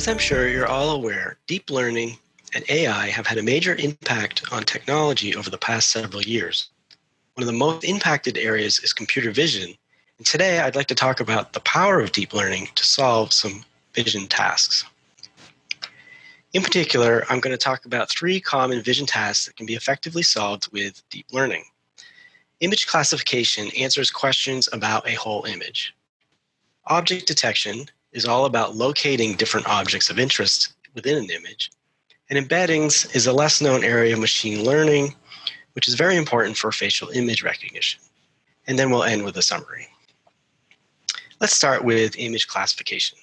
As I'm sure you're all aware, deep learning and AI have had a major impact on technology over the past several years. One of the most impacted areas is computer vision, and today I'd like to talk about the power of deep learning to solve some vision tasks. In particular, I'm going to talk about 3 common vision tasks that can be effectively solved with deep learning. Image classification answers questions about a whole image. Object detection is all about locating different objects of interest within an image. And embeddings is a less known area of machine learning, which is very important for facial image recognition. And then we'll end with a summary. Let's start with image classification.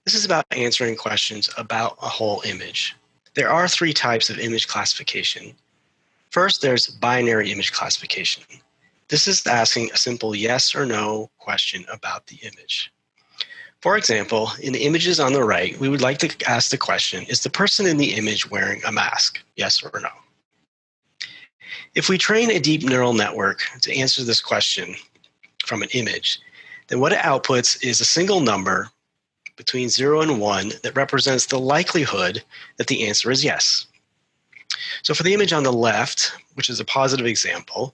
This is about answering questions about a whole image. There are 3 types of image classification. First, there's binary image classification. This is asking a simple yes or no question about the image. For example, in the images on the right, we would like to ask the question, is the person in the image wearing a mask? Yes or no? If we train a deep neural network to answer this question from an image, then what it outputs is a single number between 0 and 1 that represents the likelihood that the answer is yes. So for the image on the left, which is a positive example,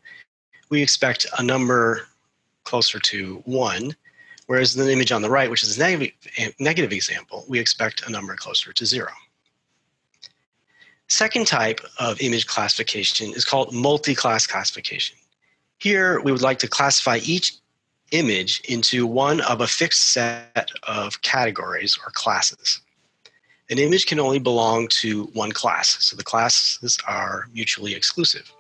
we expect a number closer to 1, whereas in the image on the right, which is a negative example, we expect a number closer to 0. Second type of image classification is called multi-class classification. Here, we would like to classify each image into one of a fixed set of categories or classes. An image can only belong to one class, so the classes are mutually exclusive.